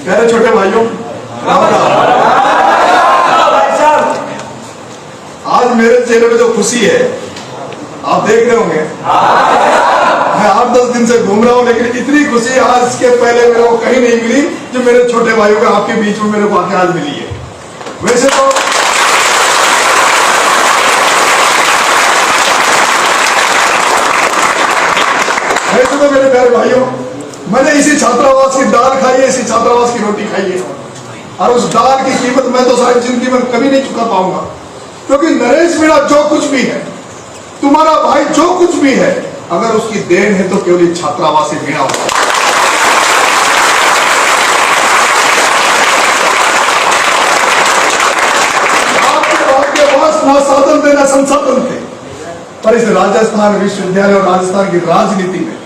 मेरे छोटे भाइयों, राम राम। आज मेरे चेहरे में जो खुशी है आप देख रहे होंगे। मैं 8-10 दिन से घूम रहा हूं, लेकिन इतनी खुशी आज के पहले मेरे को कहीं नहीं मिली जो मेरे छोटे भाइयों का आपके बीच में मेरे को आके आज मिली है। वैसे तो मेरे प्यारे भाइयों, मैंने इसी छात्रावास की दाल खाई है, इसी छात्रावास की रोटी खाई है, और उस दाल की कीमत मैं तो शायद जिंदगी में कभी नहीं चुका पाऊंगा। क्योंकि नरेश मीणा जो कुछ भी है, तुम्हारा भाई जो कुछ भी है, अगर उसकी देन है तो केवल छात्रावास से मीणा होता है। आपके भाग्य पास ना साधन थे ना संसाधन थे, पर इस राजस्थान विश्वविद्यालय और राजस्थान की राजनीति में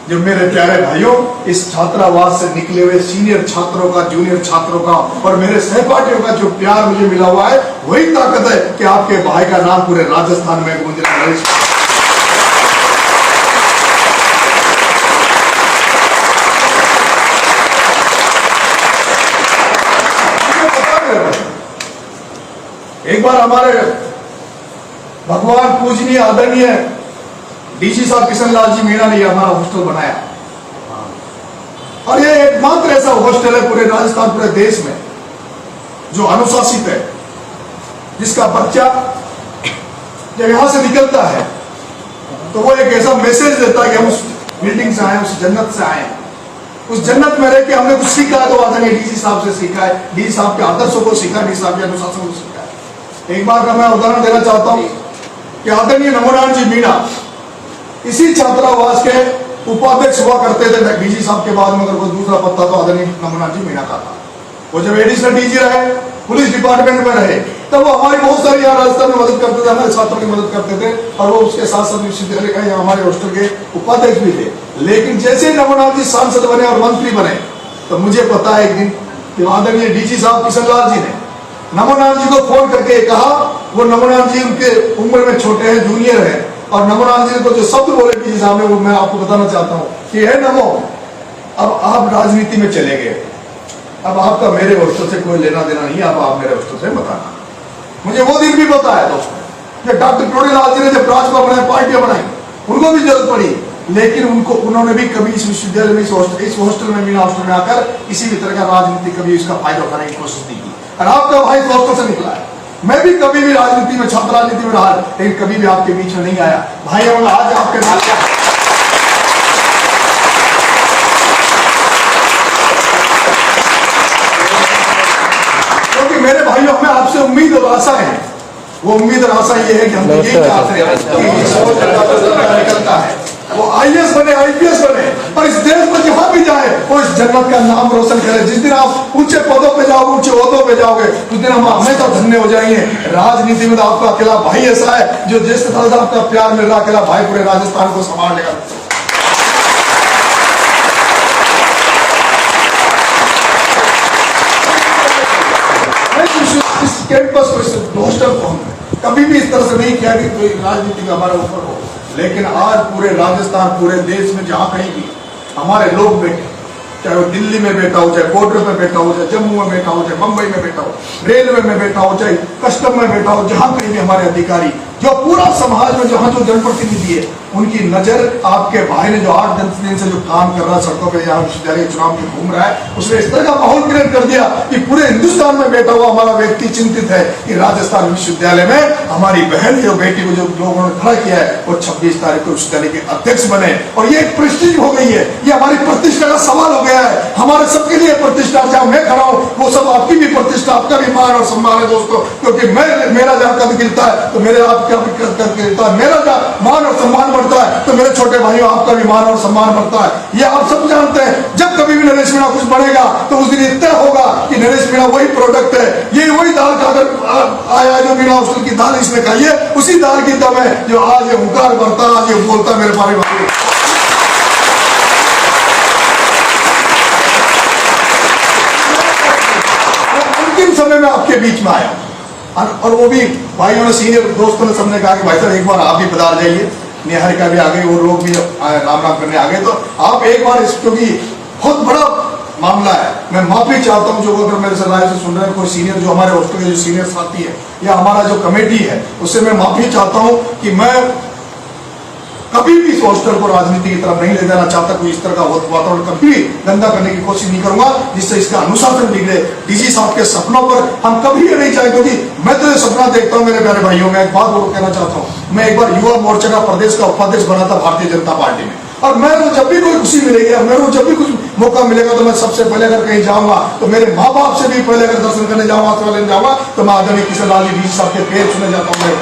जो मेरे प्यारे भाइयों इस छात्रावास से निकले हुए सीनियर छात्रों का, जूनियर छात्रों का और मेरे सहपाठियों का जो प्यार मुझे मिला हुआ है, वही ताकत है कि आपके भाई का नाम पूरे राजस्थान में गूंज रहा है। एक बार हमारे भगवान पूजनीय आदरणीय डीसी साहब किशन लाल जी मीणा ने हमारा हॉस्टल बनाया, और ये एकमात्र ऐसा हॉस्टल है पूरे राजस्थान, पूरे देश में जो अनुशासित है, जिसका बच्चा जब यहां से निकलता है तो वो एक ऐसा मैसेज देता है कि हम उस बिल्डिंग से आए, उस जन्नत से आए, उस जन्नत में रह के हमने कुछ सीखा है तो आदरणीय डीसी साहब से सीखा है, डीसी साहब के आदर्शों को सीखा, डीसी साहब के अनुशासन को सीखा है। एक बार का मैं उदाहरण देना चाहता हूं कि आदरणीय नमोनारायण जी मीणा इसी छात्रावास के उपाध्यक्ष हुआ करते थे। डीजी साहब के बाद में अगर कोई दूसरा पत्ता तो आदरणीय नमोनारायण जी मीणा का था। वो जब एडिशनल डीजी रहे, पुलिस डिपार्टमेंट में रहे, तब वो हमारी बहुत सारी यहाँ राजस्थान में मदद करते थे, हमारे छात्रों की मदद करते थे, और वो उसके साथ साथ विश्वविद्यालय का हमारे हॉस्टल के उपाध्यक्ष भी थे। लेकिन जैसे ही नमोनारायण जी सांसद बने और मंत्री बने, तो मुझे पता है एक दिन कि आदरणीय डीजी साहब किशन लाल जी ने नमोनारायण जी को फोन करके कहा, वो नमोनारायण जी उनके उम्र में छोटे हैं, जूनियर है, और नमोनारायण जी को जो शब्द बोले डीजी साहब ने वो मैं आपको बताना चाहता हूँ कि है नमो, अब आप राजनीति में चले गए, अब आपका मेरे हॉस्टल से कोई लेना देना नहीं, अब आप मेरे हॉस्टल से मत आना। मुझे वो दिन भी पता है दोस्तों जब डॉक्टर टोडीलाल जी ने जब भाजपा बनाई, पार्टियां बनाई, उनको भी जरूरत पड़ी, लेकिन उन्होंने भी कभी इस विश्वविद्यालय में, इस हॉस्टल में, मीणा हॉस्टल में आकर किसी भी तरह का राजनीति कभी इसका फायदा उठाने की कोशिश नहीं की। और आपका भाई इस हॉस्टल से निकला है, मैं भी कभी भी राजनीति में, छात्र राजनीति में रहा, लेकिन कभी भी आपके बीच में नहीं आया। भाई हम आज आपके साथ, क्योंकि मेरे भाइयों हमें आपसे उम्मीद और आशा है। वो उम्मीद और आशा ये है कि हम यही चाहते हैं कि निकलता है वो IAS बने, IPS बने, और इस देश में जहां भी जाए वो इस जन्नत का नाम रोशन करे। जिस दिन आप ऊंचे पदों पे जाओगे, ऊंचे ओहदों पे जाओगे, उस दिन हम हमेशा धन्य हो जाएंगे। राजनीति में तो आपका अकेला भाई ऐसा है जो जिस तरह से आपका प्यार मिल रहा, अकेला भाई पूरे राजस्थान को संभाल लेगा। इस कैंपस को, इस हॉस्टल को कभी भी इस तरह से नहीं किया कि कोई राजनीति का हमारे ऊपर हो, लेकिन आज पूरे राजस्थान, पूरे देश में जहां कहीं भी हमारे लोग बैठे, चाहे वो दिल्ली में बैठा हो, चाहे बॉर्डर में बैठा हो, चाहे जम्मू में बैठा हो, चाहे मुंबई में बैठा हो, रेलवे में बैठा हो, चाहे कस्टम में बैठा हो, जहां कहीं भी हमारे अधिकारी, जो पूरा समाज में जहां जो जनप्रतिनिधि है, उनकी नजर आपके भाई ने जो 8-10 दिन से जो काम कर रहा है, सड़कों पे यहाँ विश्वविद्यालय चुनाव में घूम रहा है, उसने इस तरह का माहौल क्रिएट कर दिया कि पूरे हिंदुस्तान में बैठा हुआ हमारा व्यक्ति चिंतित है कि राजस्थान विश्वविद्यालय में हमारी बहन जो बेटी को जो लोगों ने खड़ा किया है वो 26 तारीख को विश्वविद्यालय के अध्यक्ष बने, और ये एक प्रेस्टीज हो गई है, ये हमारी प्रतिष्ठा का सवाल हो गया है। हमारे सबके लिए प्रतिष्ठा, जहां मैं खड़ा हूं वो सब आपकी भी प्रतिष्ठा, आपका भी मान और सम्मान है दोस्तों, क्योंकि मेरा जहां कद गिरता है तो मेरे आपका भी कद गिरता है, मेरा जहां मान और सम्मान बढ़ता है तो मेरे छोटे भाइयों आपका भी मान और सम्मान बढ़ता है। ये आप सब जानते हैं। जब कभी भी नरेश मीणा कुछ बनेगा तो उस दिन इतना होगा कि नरेश मीणा वही प्रोडक्ट है, ये वही दाल खाकर आया जो मीणा हॉस्टल की दाल इसने खाई है, उसी दाल की दम है जो आज ये हुंकार भरता, आज ये बोलता मेरे प्यारे भाई। अंतिम समय में आपके बीच में आया, और वो भी भाइयों ने, सीनियर दोस्तों ने, सबने कहा कि भाई साहब एक बार आप भी पधार जाइए, निहारिका भी आ गई, वो लोग भी राम राम करने आ गए, तो आप एक बार, क्योंकि बहुत बड़ा मामला है, मैं माफी चाहता हूँ जो अगर मेरे से लाइव से सुन रहे हैं कोई सीनियर, जो हमारे हॉस्टल के जो सीनियर साथी है या हमारा जो कमेटी है, उससे मैं माफी चाहता हूँ कि मैं कभी भी इस हॉस्टल को राजनीति की तरफ नहीं ले जाना चाहता। कोई इस तरह का वातावरण कभी भी गंदा करने की कोशिश नहीं करूंगा जिससे इसका अनुशासन बिगड़े। डीजी साहब के सपनों पर हम कभी ये नहीं चाहेंगे, क्योंकि मैं तो ये सपना देखता हूँ मेरे प्यारे भाइयों में। एक बात वो कहना चाहता हूँ, मैं एक बार युवा मोर्चा का प्रदेश का उपाध्यक्ष बना था भारतीय जनता पार्टी में, और मैं जब भी कोई खुशी मिलेगी, मेरे को जब भी कुछ मौका मिलेगा तो मैं सबसे पहले अगर कहीं जाऊंगा तो मेरे माँ बाप से भी पहले अगर दर्शन करने जाऊंगा, आशीर्वाद लेने जाऊंगा, तो मैं आदरणीय किशन लाल जी डीजी साहब के पैर छूने जाता हूँ।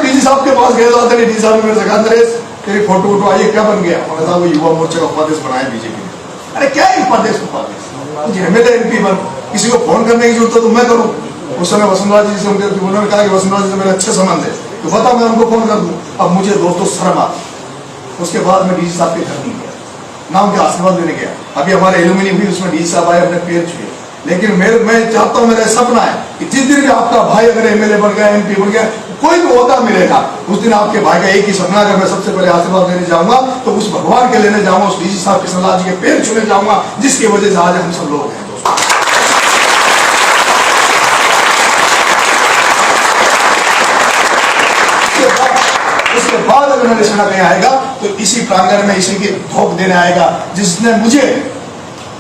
डीजी साहब के पास गया था, डीजी साहब ने मेरे से कहा, नरेश तेरी फोटो वोटो आई, क्या बन गया? मैंने कहा वो युवा मोर्चा का उपाध्यक्ष बनाया बीजेपी ने। अरे क्या उपाध्यक्ष उपाध्यक्ष, एमएलए एमपी बन, किसी को फोन करने की जरूरत है तो मैं करूँ। उस समय वसुंधरा जी से उन्होंने कहा कि वसुंधरा जी से मेरे अच्छे संबंध है, तो बता मैं उनको फोन कर दूं। अब मुझे दोस्तों शर्म आती। उसके बाद मैं डीजी साहब के घर नहीं गया, ना उनके आशीर्वाद लेने गया। अभी हमारे एलुमिनी हुई, उसमें डीजी साहब आए, अपने पैर छुए। लेकिन मैं चाहता हूँ, मेरा सपना है कि जिस दिन भी आपका भाई अगर एमएलए बन गया, एमपी बन गया, कोई भी ओहदा मिलेगा, उस दिन आपके भाई का एक ही सपना, अगर मैं सबसे पहले आशीर्वाद लेने जाऊंगा तो उस भगवान के लेने जाऊंगा, उस डीजी साहब किशन लाल जी के पैर छूने जाऊंगा, जिसकी वजह से आज हम सब लोग हैं दोस्तों। उसके बाद अगर मेरे सेना कहीं आएगा तो इसी प्रांगण में इसी की धोख देने आएगा जिसने मुझे,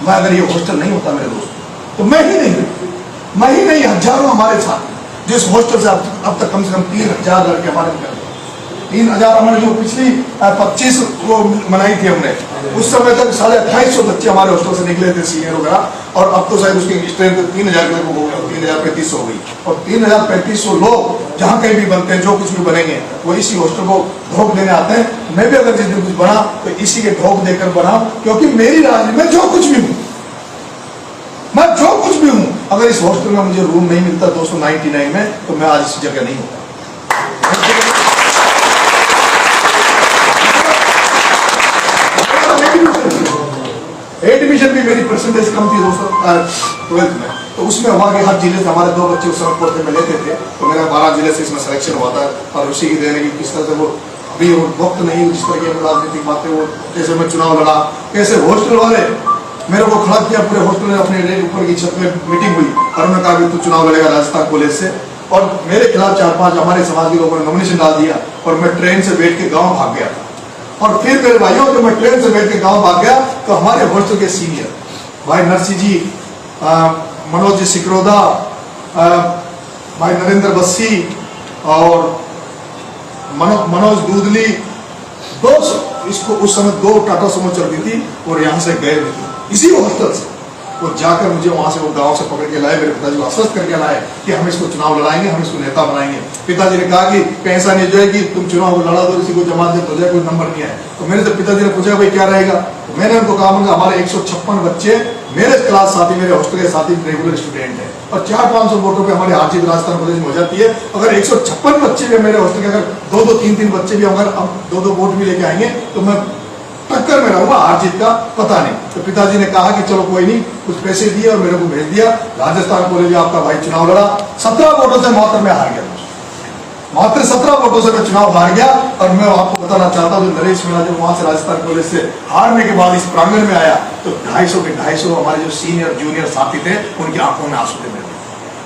मैं अगर ये हॉस्टल नहीं होता मेरे दोस्त तो मैं ही नहीं हजारों हमारे साथ जिस हॉस्टल से अब तक कम से कम 3000 लड़के हमारे निकल गए। 3000 हमारे जो पिछली 25 वो मनाई थी हमने, उस समय तक 2850 बच्चे हमारे हॉस्टल से निकले थे सीनियर वगैरह, और अब तो शायद उसकी स्ट्रेंथ 3000 हो गया, 3035 हो गई। और 3035 लोग जहाँ कहीं भी बनते हैं, जो कुछ भी बनेंगे वो इसी हॉस्टल को ढोक देने आते हैं। मैं भी अगर जिस दिन कुछ बना तो इसी के ढोक देकर बना, क्योंकि मेरी राजनीति में जो कुछ भी हूँ, मैं जो कुछ भी हूँ, अगर इस हॉस्टल में मुझे रूम नहीं मिलता दोस्तों 99 में, तो मैं आज इस जगह नहीं होता। एडमिशन भी मेरी परसेंटेज कम थी दोस्तों 12th में, तो उसमें हुआ कि हर जिले से हमारे 2 बच्चे उस समय पढ़ते में लेते थे, तो मेरा 12 जिले से इसमें सिलेक्शन हुआ था। और उसी की देने की किस तरह से वो भी वक्त नहीं, जिस तरह की राजनीतिक बातें, वो कैसे मैं चुनाव लड़ा, कैसे हॉस्टल वाले मेरे को खड़ा किया, पूरे हॉस्टल में अपने ऊपर की छत में मीटिंग हुई और उन्होंने कहा कि तू चुनाव लड़ेगा राजस्थान कॉलेज से, और मेरे खिलाफ 4-5 हमारे समाज के लोगों ने नॉमिनेशन डाल दिया, और मैं ट्रेन से बैठ के गाँव भाग गया था। और फिर मेरे भाइयों, जब मैं ट्रेन से बैठ के गाँव भाग गया तो हमारे हॉस्टल के सीनियर भाई नरसिंह जी, मनोज जी सिकरोदा, भाई नरेंद्र बस्सी और मनोज दूधली, इसको उस समय 2 टाटा सुमो चलती थी, और यहाँ से गए इसी हॉस्टल से वो जाकर मुझे वहां से वो गांव से पकड़ के लाए, मेरे पिताजी को आश्वस्त करके लाए कि हम इसको चुनाव लड़ाएंगे, हम इसको नेता बनाएंगे। पिताजी ने कहा कि ऐसा नहीं जो है कि तुम चुनाव लड़ा दो, किसी को जमानत हो जाए, कोई नंबर नहीं है। तो मेरे से पिताजी ने पूछा भाई क्या रहेगा, तो मैंने उनको कहा हमारे 156 बच्चे मेरे क्लास साथी, मेरे हॉस्टल के साथी रेगुलर स्टूडेंट है, और 400-500 वोटों पे हमारी हार जीत राजस्थान प्रदेश में हो जाती है। अगर 156 बच्चे भी मेरे हॉस्टल के, अगर 2-2, 3-3 बच्चे भी अगर 2-2 वोट भी लेके आएंगे तो मैं टक्कर में रहूंगा, हार जीत का पता नहीं। तो पिताजी ने कहा कि चलो कोई नहीं, कुछ पैसे दिए और मेरे को भेज दिया राजस्थान कॉलेज में। आपका भाई चुनाव लड़ा, 17 वोटों से मात्र मैं हार गया, मात्र 17 वोटों से मैं चुनाव हार गया। और मैं आपको बताना चाहता हूँ, नरेश मीणा जब वहां से राजस्थान कॉलेज से हारने के बाद इस प्रांगण में आया तो 250 हमारे जो सीनियर जूनियर साथी थे, उनकी आंखों में आंसू थे,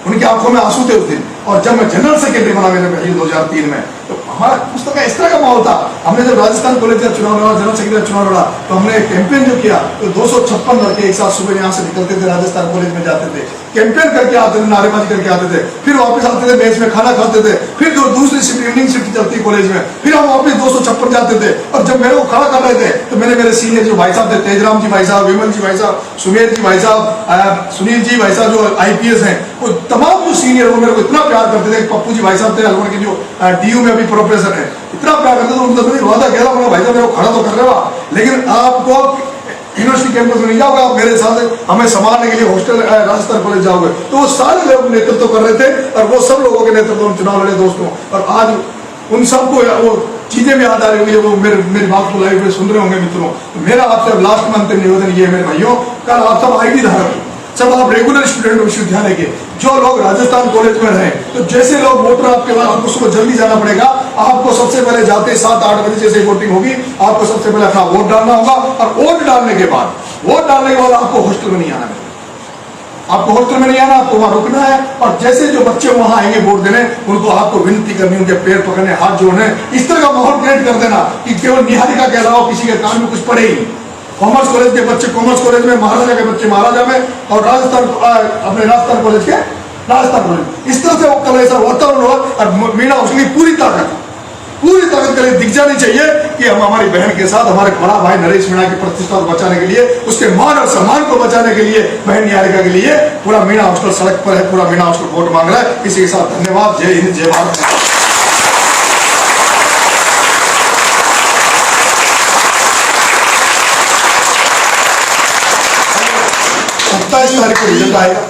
उनकी आंखों में आंसू थे उस दिन। और जब मैं जनरल सेक्रेटरी बना मेरे पहले 2003 में, तो हमारा उस तरह का इस तरह का माहौल था। हमने जब राजस्थान कॉलेज का चुनाव लड़ा, जनरल सेक्रेटरी चुनाव लड़ा, तो हमने एक कैंपेन जो किया, तो 256 लड़के एक साथ सुबह यहाँ से निकलते थे, राजस्थान कॉलेज में जाते थे, कैंपेन करके आते थे, नारेबाजी करके आते थे, फिर वापस आते थे, मेज में खाना खाते थे, फिर जो दूसरी शिफ्ट इवनिंग शिफ्ट चलती कॉलेज में, फिर हम वापस 256 जाते थे। और जब मेरे को खड़ा कर रहे थे तो मैंने मेरे सीनियर जो भाई साहब थे, तेजराम जी भाई साहब, विमल जी भाई साहब, सुमेर जी भाई साहब, सुनील जी भाई साहब जो IPS हैं, वो तमाम जो सीनियर वो मेरे को इतना प्यार करते थे। पप्पू जी भाई साहब थे अलवर के, जो DU में अभी प्रोफेसर है, इतना प्यार करते थे। उनको मैंने वादा कह रहा हूँ भाई साहब मेरे को खड़ा तो कर रहे हो, लेकिन आपको यूनिवर्सिटी कैंपस में नहीं जाओगे, आप मेरे साथ हमें संभालने के लिए हॉस्टल राजस्थान कॉलेज जाओगे। तो वो सारे लोग नेतृत्व कर रहे थे, और वो सब लोगों के नेतृत्व में चुनाव लड़े दोस्तों। और आज उन सबको वो चीजें भी याद आ रही होंगी, वो मेरी बात को लाइव में सुन रहे होंगे मित्रों। तो मेरा आपसे लास्ट में अंतिम निवेदन ये है मेरे भाइयों, कल आप सब ID धारक, जब आप रेगुलर स्टूडेंट विश्वविद्यालय के, जो लोग राजस्थान कॉलेज में रहे, तो जैसे लोग वोटर आपके बाद आपको सुबह जल्दी जाना पड़ेगा। आपको सबसे पहले जाते 7-8 बजे जैसे वोटिंग होगी, आपको सबसे पहले अपना वोट डालना होगा। और वोट डालने के बाद आपको हॉस्टल में नहीं आना है, आपको हॉस्टल में नहीं आना, आपको वहां रुकना है। और जैसे जो बच्चे वहां आएंगे वोट देने, उनको आपको विनती करनी, उनके पैर पकड़ने, हाथ जोड़ने, इस तरह का माहौल क्रिएट कर देना कि केवल निहारिका के अलावा किसी के कान में कुछ पड़े ही। कॉमर्स कॉलेज के बच्चे कॉमर्स कॉलेज में, महाराजा के बच्चे महाराजा में, और अपने राजस्थान कॉलेज के राजस्थान कॉलेज। इस तरह से वो कल ऐसा वातावरण हो। और मीणा उसकी पूरी ताकत के लिए दिख जानी चाहिए कि हम हमारी बहन के साथ, हमारे बड़ा भाई नरेश मीणा की प्रतिष्ठा को बचाने के लिए, उसके मान और सम्मान को बचाने के लिए, बहन निहारिका के लिए पूरा मीणा हॉस्टल सड़क पर है, पूरा मीणा हॉस्टल वोट मांग रहा है। इसी के साथ धन्यवाद। जय हिंद, जय भारत। 27 तारीख को रिजल्ट आएगा।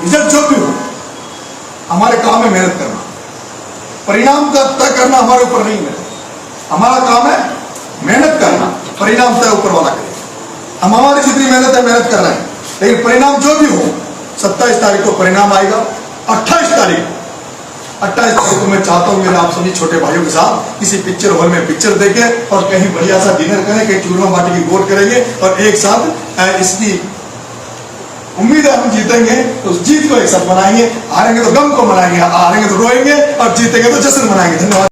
रिजल्ट जो भी हो, हमारे काम है मेहनत करना। परिणाम का तय करना हमारे ऊपर नहीं है, हमारा काम है मेहनत करना। परिणाम तय ऊपर वाला करे। हम हमारी जितनी मेहनत है मेहनत कर रहे हैं, लेकिन परिणाम जो भी हो, 27 तारीख को परिणाम आएगा। 28 तारीख को मैं चाहता हूं मेरे आप सभी छोटे भाइयों के साथ किसी पिक्चर हॉल में पिक्चर देखें और कहीं बढ़िया सा डिनर करें, कहीं चूरमा बाटी की गोल करेंगे और एक साथ इसकी उम्मीद है हम जीतेंगे तो उस जीत को एक साथ मनाएंगे। हारेंगे तो गम को मनाएंगे, हारेंगे तो रोएंगे, और जीतेंगे तो जश्न मनाएंगे। धन्यवाद।